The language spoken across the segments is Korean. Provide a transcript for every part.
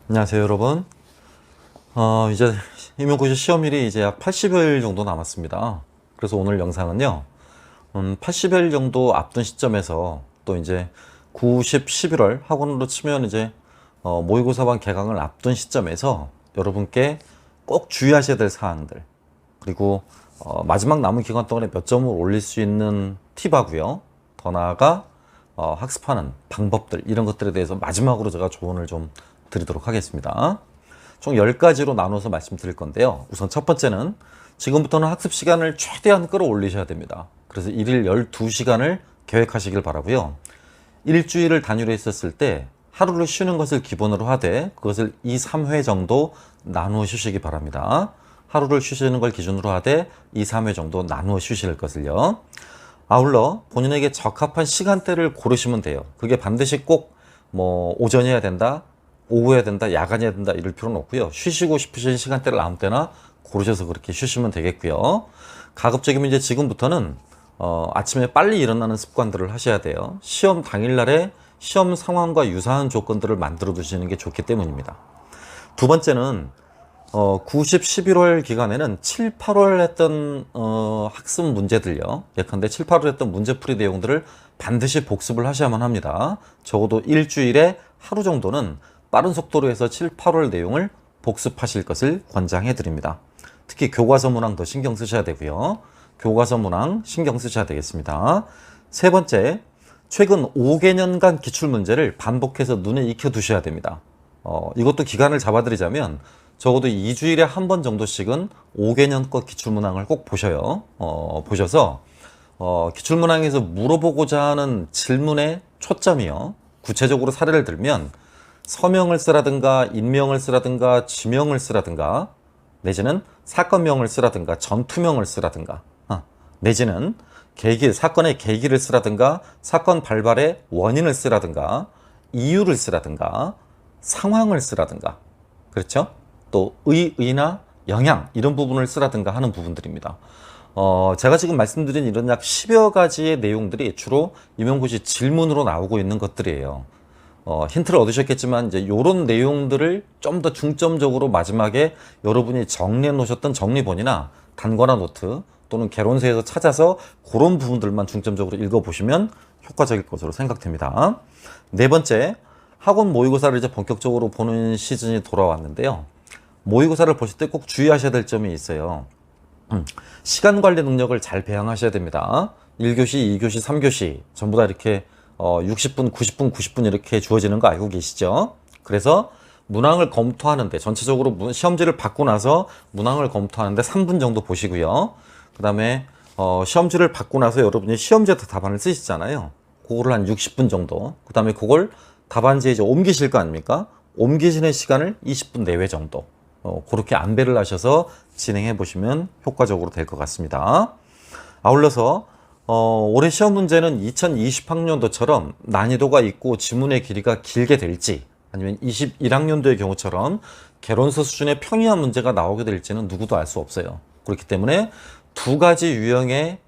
안녕하세요, 여러분. 이제 임용고시 시험일이 이제 약 80일 정도 남았습니다. 그래서 오늘 영상은요, 80일 정도 앞둔 시점에서 또 이제 90, 11월 학원으로 치면 이제 모의고사반 개강을 앞둔 시점에서 여러분께 꼭 주의하셔야 될 사항들, 그리고 마지막 남은 기간 동안에 몇 점을 올릴 수 있는 팁하고요. 더 나아가 학습하는 방법들, 이런 것들에 대해서 마지막으로 제가 조언을 좀 드리도록 하겠습니다. 총 10가지로 나눠서 말씀드릴 건데요. 우선 첫 번째는 지금부터는 학습 시간을 최대한 끌어올리셔야 됩니다. 그래서 일일 12시간을 계획하시길 바라고요. 일주일을 단위로 했었을 때 하루를 쉬는 것을 기본으로 하되 그것을 2, 3회 정도 나누어 쉬시기 바랍니다. 하루를 쉬시는 걸 기준으로 하되 2, 3회 정도 나누어 쉬실 것을요. 아울러 본인에게 적합한 시간대를 고르시면 돼요. 그게 반드시 꼭 뭐 오전이어야 된다, 오후 해야 된다, 야간이 해야 된다 이럴 필요는 없고요. 쉬시고 싶으신 시간대를 아무 때나 고르셔서 그렇게 쉬시면 되겠고요. 가급적이면 이제 지금부터는 아침에 빨리 일어나는 습관들을 하셔야 돼요. 시험 당일날에 시험 상황과 유사한 조건들을 만들어 두시는 게 좋기 때문입니다. 두 번째는 90, 11월 기간에는 7, 8월 했던 학습 문제들요. 예컨대 7, 8월 했던 문제풀이 내용들을 반드시 복습을 하셔야만 합니다. 적어도 일주일에 하루 정도는 빠른 속도로 해서 7, 8월 내용을 복습하실 것을 권장해 드립니다. 특히 교과서 문항 더 신경 쓰셔야 되고요. 교과서 문항 신경 쓰셔야 되겠습니다. 세 번째, 최근 5개년간 기출문제를 반복해서 눈에 익혀 두셔야 됩니다. 이것도 기간을 잡아드리자면 적어도 2주일에 한 번 정도씩은 5개년 것 기출문항을 꼭 보셔요. 보셔서 기출문항에서 물어보고자 하는 질문의 초점이요. 구체적으로 사례를 들면 서명을 쓰라든가 인명을 쓰라든가 지명을 쓰라든가 내지는 사건명을 쓰라든가 전투명을 쓰라든가 내지는 사건의 계기를 쓰라든가 사건 발발의 원인을 쓰라든가 이유를 쓰라든가 상황을 쓰라든가 그렇죠? 또 의나 영향 이런 부분을 쓰라든가 하는 부분들입니다. 제가 지금 말씀드린 이런 약 10여 가지의 내용들이 주로 임용고시 질문으로 나오고 있는 것들이에요. 힌트를 얻으셨겠지만 이제 이런 내용들을 좀 더 중점적으로 마지막에 여러분이 정리해 놓으셨던 정리본이나 단권화 노트 또는 개론서에서 찾아서 그런 부분들만 중점적으로 읽어보시면 효과적일 것으로 생각됩니다. 네 번째, 학원 모의고사를 이제 본격적으로 보는 시즌이 돌아왔는데요. 모의고사를 보실 때 꼭 주의하셔야 될 점이 있어요. 시간 관리 능력을 잘 배양하셔야 됩니다. 1교시, 2교시, 3교시 전부 다 이렇게 60분, 90분, 90분 이렇게 주어지는 거 알고 계시죠? 그래서 문항을 검토하는데 전체적으로 시험지를 받고 나서 문항을 검토하는데 3분 정도 보시고요. 그 다음에 시험지를 받고 나서 여러분이 시험지에 답안을 쓰시잖아요. 그거를 한 60분 정도. 그 다음에 그걸 답안지에 이제 옮기실 거 아닙니까? 옮기시는 시간을 20분 내외 정도. 그렇게 안배를 하셔서 진행해 보시면 효과적으로 될 것 같습니다. 아울러서 올해 시험 문제는 2020학년도처럼 난이도가 있고 지문의 길이가 길게 될지 아니면 21학년도의 경우처럼 개론서 수준의 평이한 문제가 나오게 될지는 누구도 알 수 없어요. 그렇기 때문에 두 가지 유형의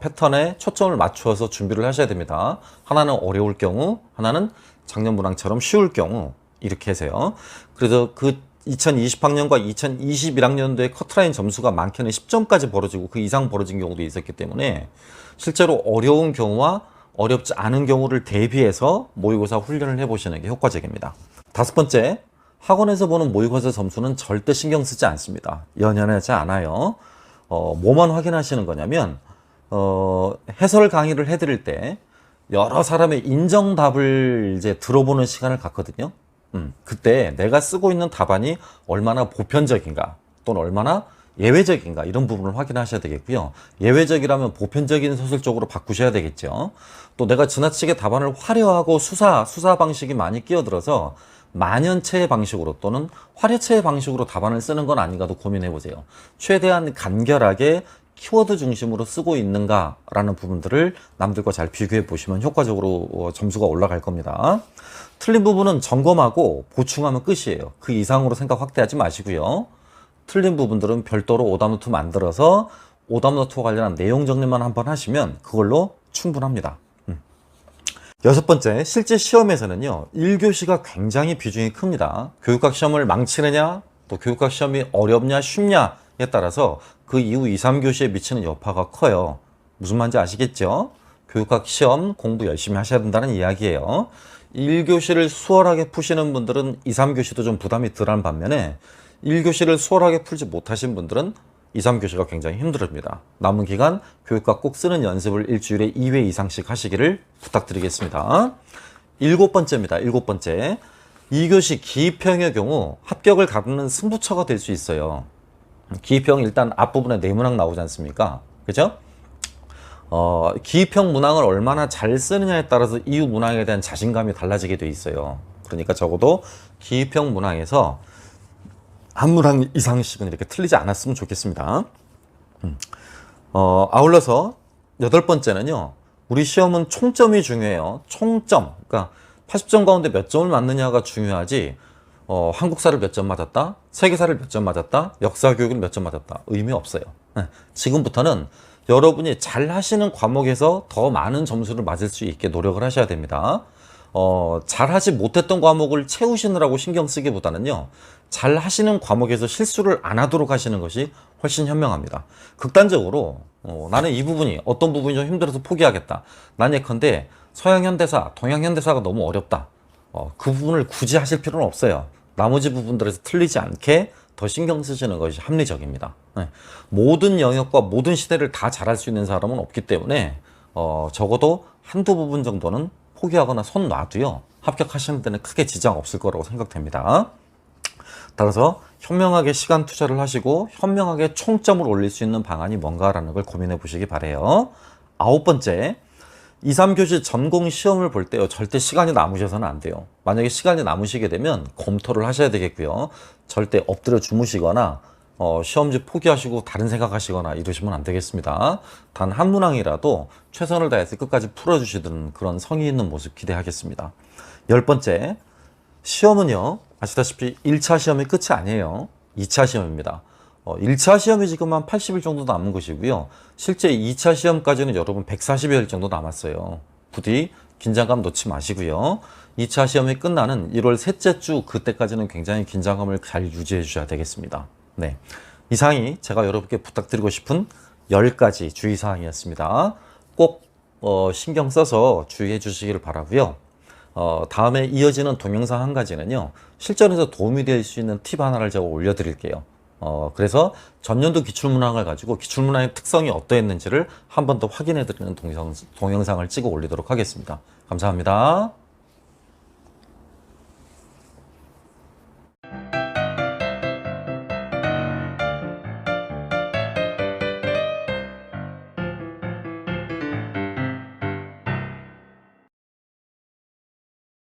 패턴에 초점을 맞추어서 준비를 하셔야 됩니다. 하나는 어려울 경우, 하나는 작년 문항처럼 쉬울 경우 이렇게 해서요. 그래서 그 2020학년과 2021학년도에 커트라인 점수가 많게는 10점까지 벌어지고 그 이상 벌어진 경우도 있었기 때문에 실제로 어려운 경우와 어렵지 않은 경우를 대비해서 모의고사 훈련을 해보시는 게 효과적입니다. 다섯 번째, 학원에서 보는 모의고사 점수는 절대 신경 쓰지 않습니다. 연연하지 않아요. 뭐만 확인하시는 거냐면 해설 강의를 해드릴 때 여러 사람의 인정답을 이제 들어보는 시간을 갖거든요. 그때 내가 쓰고 있는 답안이 얼마나 보편적인가 또는 얼마나 예외적인가 이런 부분을 확인하셔야 되겠고요. 예외적이라면 보편적인 서술 쪽으로 바꾸셔야 되겠죠. 또 내가 지나치게 답안을 화려하고 수사 방식이 많이 끼어들어서 만연체의 방식으로 또는 화려체의 방식으로 답안을 쓰는 건 아닌가도 고민해 보세요. 최대한 간결하게 키워드 중심으로 쓰고 있는가라는 부분들을 남들과 잘 비교해 보시면 효과적으로 점수가 올라갈 겁니다. 틀린 부분은 점검하고 보충하면 끝이에요. 그 이상으로 생각 확대하지 마시고요. 틀린 부분들은 별도로 오답노트 만들어서 오답노트와 관련한 내용 정리만 한번 하시면 그걸로 충분합니다. 여섯 번째, 실제 시험에서는요, 1교시가 굉장히 비중이 큽니다. 교육학 시험을 망치느냐, 또 교육학 시험이 어렵냐, 쉽냐에 따라서 그 이후 2, 3교시에 미치는 여파가 커요. 무슨 말인지 아시겠죠? 교육학 시험 공부 열심히 하셔야 된다는 이야기예요. 1교시를 수월하게 푸시는 분들은 2, 3교시도 좀 부담이 덜한 반면에 1교시를 수월하게 풀지 못하신 분들은 2, 3교시가 굉장히 힘들습니다. 남은 기간 교육학 꼭 쓰는 연습을 일주일에 2회 이상씩 하시기를 부탁드리겠습니다. 일곱 번째입니다. 일곱 번째. 2교시 기입형의 경우 합격을 가르는 승부처가 될 수 있어요. 기입형 일단 앞부분에 네모난 나오지 않습니까? 그죠? 기입형 문항을 얼마나 잘 쓰느냐에 따라서 이후 문항에 대한 자신감이 달라지게 돼 있어요. 그러니까 적어도 기입형 문항에서 한 문항 이상씩은 이렇게 틀리지 않았으면 좋겠습니다. 아울러서 여덟 번째는요. 우리 시험은 총점이 중요해요. 총점. 그러니까 80점 가운데 몇 점을 맞느냐가 중요하지. 한국사를 몇 점 맞았다, 세계사를 몇 점 맞았다, 역사교육을 몇 점 맞았다. 의미 없어요. 지금부터는 여러분이 잘 하시는 과목에서 더 많은 점수를 맞을 수 있게 노력을 하셔야 됩니다. 잘하지 못했던 과목을 채우시느라고 신경 쓰기보다는요, 잘 하시는 과목에서 실수를 안 하도록 하시는 것이 훨씬 현명합니다. 극단적으로 나는 이 부분이 어떤 부분이 좀 힘들어서 포기하겠다. 난 예컨대 서양현대사, 동양현대사가 너무 어렵다. 그 부분을 굳이 하실 필요는 없어요. 나머지 부분들에서 틀리지 않게 더 신경 쓰시는 것이 합리적입니다. 모든 영역과 모든 시대를 다 잘할 수 있는 사람은 없기 때문에 적어도 한두 부분 정도는 포기하거나 손 놔도요, 합격하시는 데는 크게 지장 없을 거라고 생각됩니다. 따라서 현명하게 시간 투자를 하시고 현명하게 총점을 올릴 수 있는 방안이 뭔가라는 걸 고민해 보시기 바래요. 아홉 번째, 2, 3교시 전공 시험을 볼 때요, 절대 시간이 남으셔서는 안 돼요. 만약에 시간이 남으시게 되면 검토를 하셔야 되겠고요. 절대 엎드려 주무시거나 시험지 포기하시고 다른 생각하시거나 이러시면 안 되겠습니다. 단 한 문항이라도 최선을 다해서 끝까지 풀어주시는 그런 성의 있는 모습 기대하겠습니다. 열 번째, 시험은요, 아시다시피 1차 시험이 끝이 아니에요. 2차 시험입니다. 1차 시험이 지금 한 80일 정도 남은 것이고요. 실제 2차 시험까지는 여러분 140일 정도 남았어요. 부디 긴장감 놓지 마시고요. 2차 시험이 끝나는 1월 셋째 주 그때까지는 굉장히 긴장감을 잘 유지해 주셔야 되겠습니다. 네, 이상이 제가 여러분께 부탁드리고 싶은 10가지 주의사항이었습니다. 꼭 신경 써서 주의해 주시기를 바라고요. 다음에 이어지는 동영상 한 가지는요, 실전에서 도움이 될 수 있는 팁 하나를 제가 올려드릴게요. 그래서 전년도 기출문항을 가지고 기출문항의 특성이 어떠했는지를 한 번 더 확인해 드리는 동영상을 찍어 올리도록 하겠습니다. 감사합니다.